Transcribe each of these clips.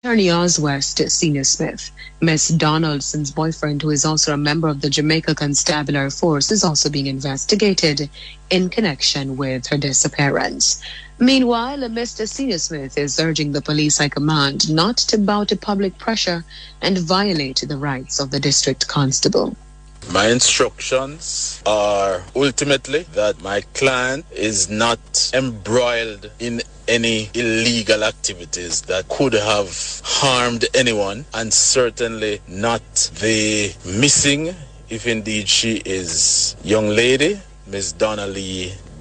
Attorney Oz West, Senior Smith, Miss Donaldson's boyfriend, who is also a member of the Jamaica Constabulary Force, is also being investigated in connection with her disappearance. Meanwhile, Mr. Senior Smith is urging the police high command not to bow to public pressure and violate the rights of the district constable. My instructions are ultimately that my client is not embroiled in any illegal activities that could have harmed anyone, and certainly not the missing, if indeed she is, young lady, Miss Donna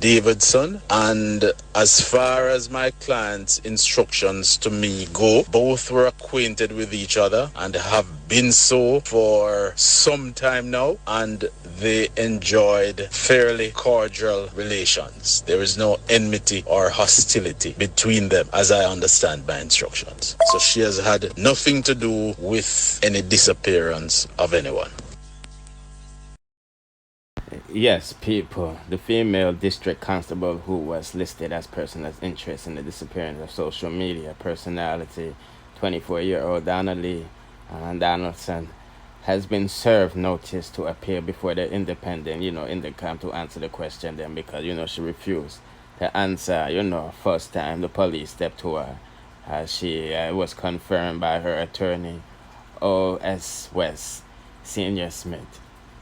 Davidson. And as far as my client's instructions to me go, both were acquainted with each other and have been so for some time now, and they enjoyed fairly cordial relations. There is no enmity or hostility between them, as I understand my instructions. So she has had nothing to do with any disappearance of anyone. Yes, people. The female district constable who was listed as person of interest in the disappearance of social media personality, 24-year-old Donna Donaldson, has been served notice to appear before the independent, INDECOM, to answer the question then, because, she refused to answer, first time the police stepped to her. She was confirmed by her attorney, O.S. West, Senior Smith.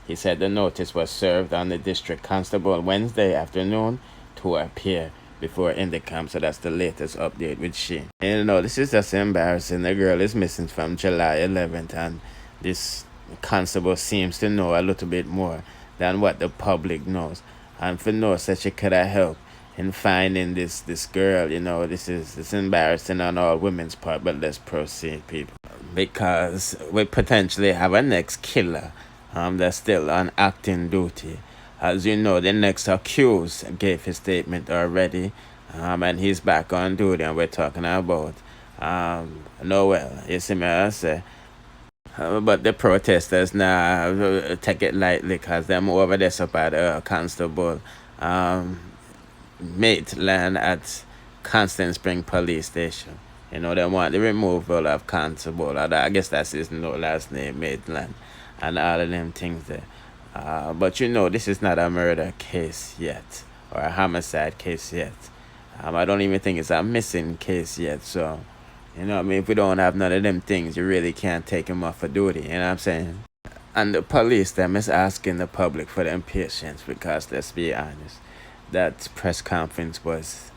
He said the notice was served on the district constable Wednesday afternoon to appear before INDECOM. So that's the latest update with she. And this is just embarrassing. The girl is missing from July 11th, and this constable seems to know a little bit more than what the public knows. And for no such she could have helped in finding this girl. It's embarrassing on all women's part, but let's proceed, people. Because we potentially have a next killer that's still on acting duty. As you know, the next accused gave his statement already, and he's back on duty, and we're talking about Noel. You see me, I say. But the protesters now take it lightly, because them over there up at Constable Maitland at Constant Spring Police Station. They want the removal of Constable. I guess that's his last name, Maitland, and all of them things there. But this is not a murder case yet, or a homicide case yet. I don't even think it's a missing case yet. So, if we don't have none of them things, you really can't take him off for duty. You know what I'm saying? And the police, them, is asking the public for their patience, because let's be honest, that press conference was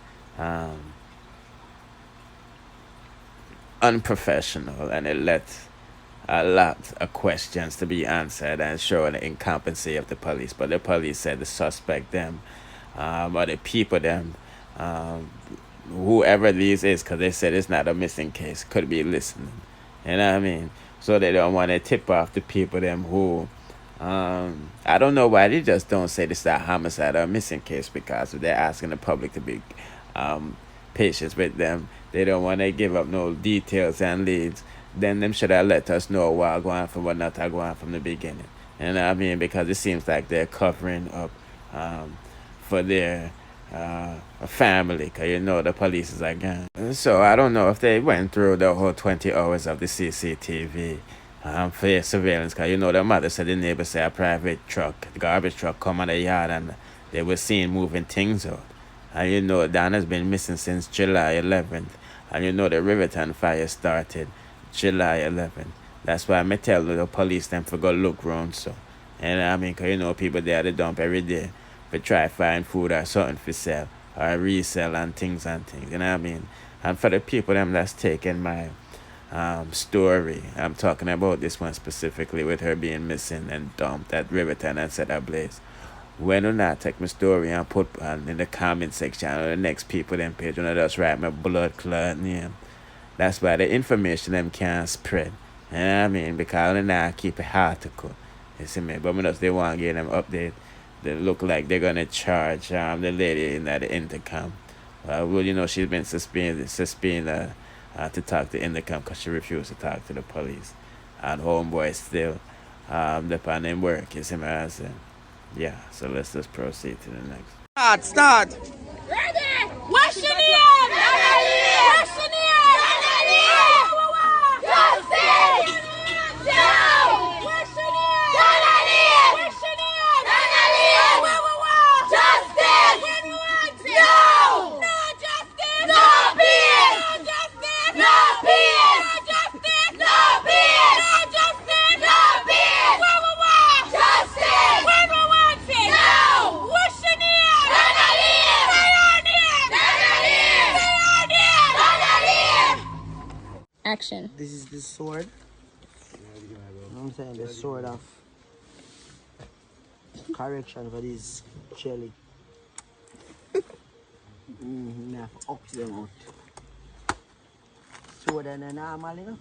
unprofessional, and it let a lot of questions to be answered and showing the incompetency of the police. But the police said the suspect them, or the people them, whoever these is, because they said it's not a missing case, could be listening. You know what I mean? So they don't want to tip off the people them who, I don't know why they just don't say this is a homicide or a missing case, because if they're asking the public to be patient with them, they don't want to give up no details and leads. Then them should have let us know what going from what not going from the beginning. You know what I mean? Because it seems like they're covering up for their family, because the police is again. So I don't know if they went through the whole 20 hours of the CCTV for surveillance, because the mother said the neighbor said a private truck, garbage truck, come on the yard, and they were seen moving things out. And Donna's been missing since July 11th, and the Riverton fire started July 11th. That's why I tell the police them for go look round. So, and I mean, because people there they dump every day for try find food or something for sell or resell and things. You know what I mean? And for the people them that's taking my story, I'm talking about this one specifically with her being missing and dumped at Riverton and set ablaze. When do not take my story and put in the comment section or the next people them page, just write my blood clot name. That's why the information them can't spread. You know what I mean? Because they now keep it article. You see me? But when they want to get them update, they look like they're going to charge the lady in the INDECOM. She's been suspended to talk to INDECOM because she refused to talk to the police. And homeboy still upon them work. You see me? I say, yeah, so let's just proceed to the next. Start. Ready? What's your name? What's your name? Action. This is the sword. You know what I'm saying? The sword of correction for this jelly. Now up them out. Sword and a normal, you know?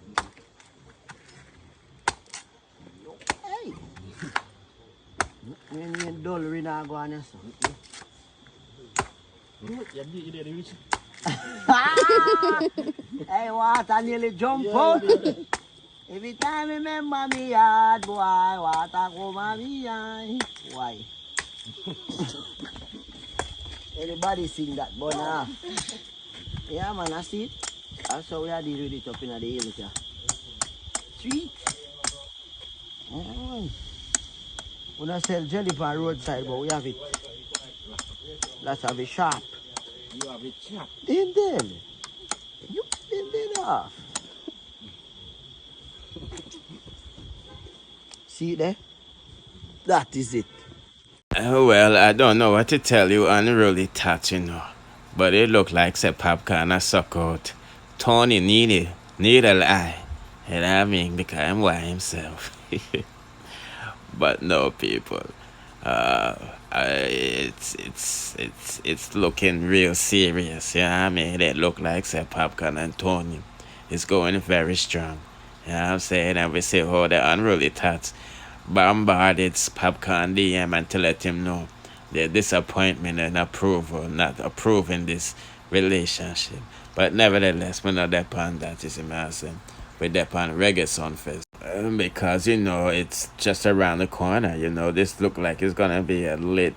Hey! When you dull, we not go on your son. Hey, water nearly jump out. Every time I remember me yard, boy, water come on me yard. Why? Anybody sing that, boy, now? Yeah, man, I see it. That's how we are dealing with it up in the hills, yeah. Sweet. We don't sell jelly on the roadside, but we have it. Let's have it sharp. You have it sharp? Indeed. You indeed off. See there? That is it. Well, I don't know what to tell you, unruly tat, you know. But it look like say Popcaan a suck out. Tony needle eye. And I mean, because I'm why himself. But no, people. It's looking real serious. Yeah, I mean, it look like say Popcaan and Tony is going very strong. You know what I'm saying? And we see how the unruly tats bombarded Popcaan DM and to let him know their disappointment and approval, not approving this relationship. But nevertheless, we're not upon that, you see what I'm saying? We're upon Reggae Sumfest. Because, you know, it's just around the corner, you know. This look like it's gonna be a lit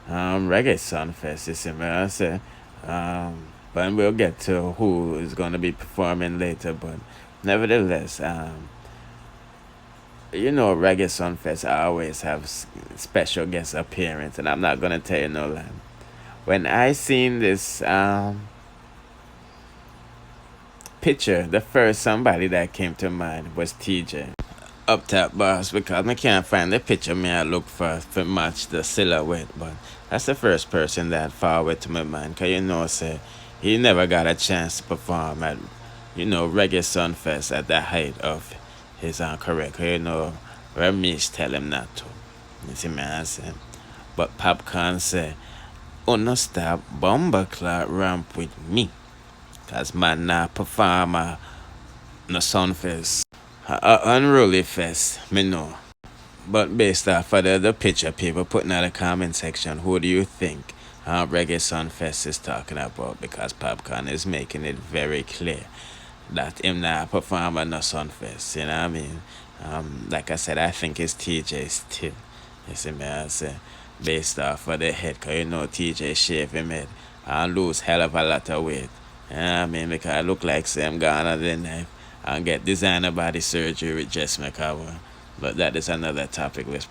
Reggae Sumfest, you see what I'm saying? But we'll get to who is gonna be performing later, but nevertheless, you know, Reggae Sumfest always have special guest appearance, and I'm not gonna tell you no lie. When I seen this picture, the first somebody that came to mind was TJ, Up Top Boss, because I can't find the picture me I look for match the silhouette, but that's the first person that forward to my mind, because you know, say, he never got a chance to perform at, you know, Reggae Sumfest at the height of his career, you know, Ramesh tell him not to. You see me, I say. But Popcaan say, no stop bomber clock ramp with me. Cause man not perform no Sunfest. Unruly fest, me know. But based off of the picture people putting in the comment section, who do you think Reggae Sumfest is talking about? Because Popcaan is making it very clear that him not perform at no Sunfest, you know what I mean? Like I said, I think it's TJ still. You see me, I say, based off of the head, because you know TJ shave him head and lose hell of a lot of weight. You know what I mean? Because I look like Sam gone under the knife and get designer body surgery with Jess McCower. But that is another topic. Let's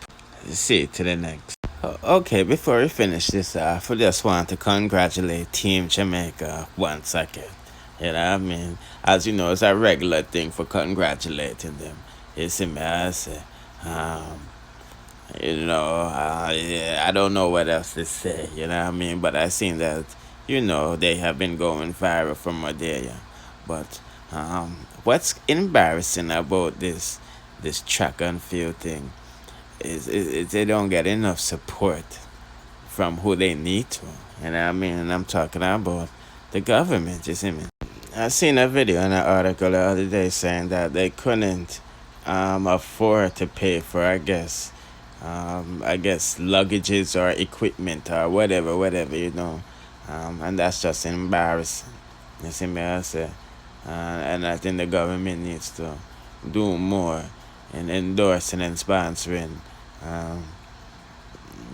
see to the next. Okay, before we finish this off, we just want to congratulate Team Jamaica once again. You know what I mean? As you know, it's a regular thing for congratulating them. You see me, I say, you know, yeah, I don't know what else to say, you know what I mean? But I seen that, you know, they have been going viral from Madeira. But what's embarrassing about this track and field thing is they don't get enough support from who they need to. You know what I mean? And I'm talking about the government, you see me? I seen a video and an article the other day saying that they couldn't afford to pay for, I guess luggages or equipment or whatever, you know. And that's just embarrassing. You see me, I say. And I think the government needs to do more in endorsing and sponsoring,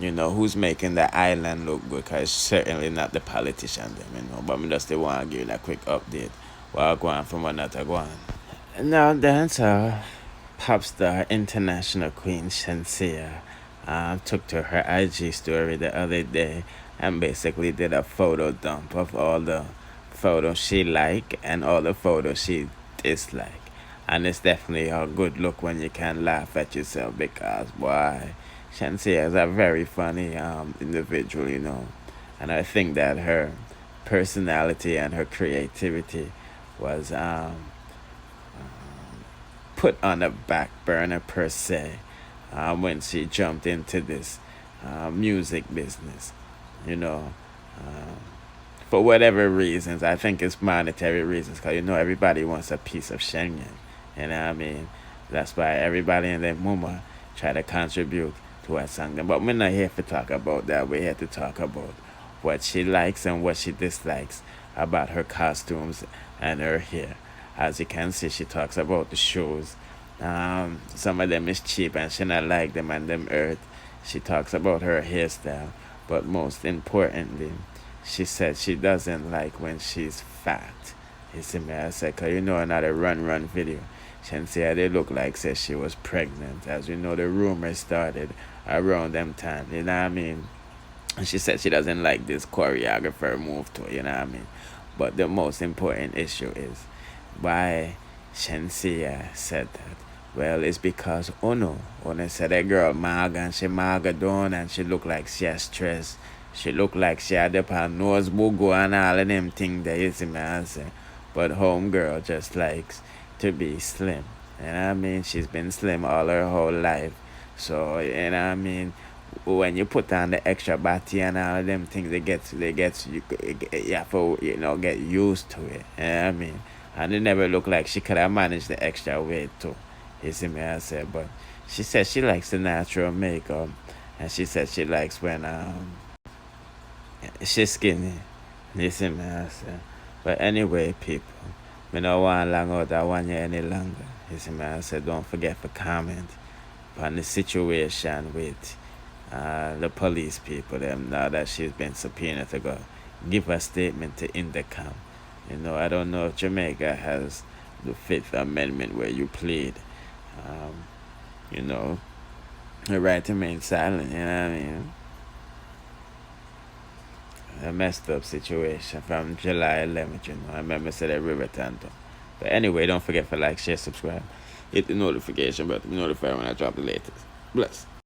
you know, who's making the island look good, because it's certainly not the politician them, you know. But I just want to give you a quick update while going from another one. Now dancer, pop star, international queen Shenseea took to her IG story the other day and basically did a photo dump of all the photos she liked and all the photos she disliked. And it's definitely a good look when you can laugh at yourself, because boy, Shenseea is a very funny individual, you know. And I think that her personality and her creativity was put on the back burner per se when she jumped into this music business, you know. For whatever reasons, I think it's monetary reasons, because everybody wants a piece of Shenyang, you know what I mean? That's why everybody in the movement try to contribute to her song. But we're not here to talk about that. We're here to talk about what she likes and what she dislikes about her costumes and her hair. As you can see, she talks about the shoes. Some of them is cheap and she not like them and them earth. She talks about her hairstyle. But most importantly, she said she doesn't like when she's fat. You see me? I said, because another run video, Shenseea, they look like says she was pregnant. As we know, the rumors started around them time, you know what I mean? And she said she doesn't like this choreographer move to, you know what I mean? But the most important issue is why Shenseea said that. Well, it's because Uno said that girl maga and she maga down and she look like she has stress. She look like she had up her nose bugo and all of them things that you see me answer. But homegirl just likes to be slim. You know what I mean? She's been slim all her whole life. So, you know what I mean? When you put on the extra body and all of them things, you have to, get used to it. You know what I mean? And it never looked like she could have managed the extra weight too. You see me, I said. But she said she likes the natural makeup. And she said she likes when she's skinny. You see me, I said. But anyway, people, we don't want long out that 1 year any longer. You see me, I said, don't forget to comment on the situation with the police people, them, now that she's been subpoenaed to go give a statement to INDECOM. I don't know if Jamaica has the Fifth Amendment where you plead, the right to remain silent, you know what I mean? A messed up situation from July 11th, I remember said at Riverton. But anyway, don't forget to like, share, subscribe, hit the notification button to be notified when I drop the latest. Bless.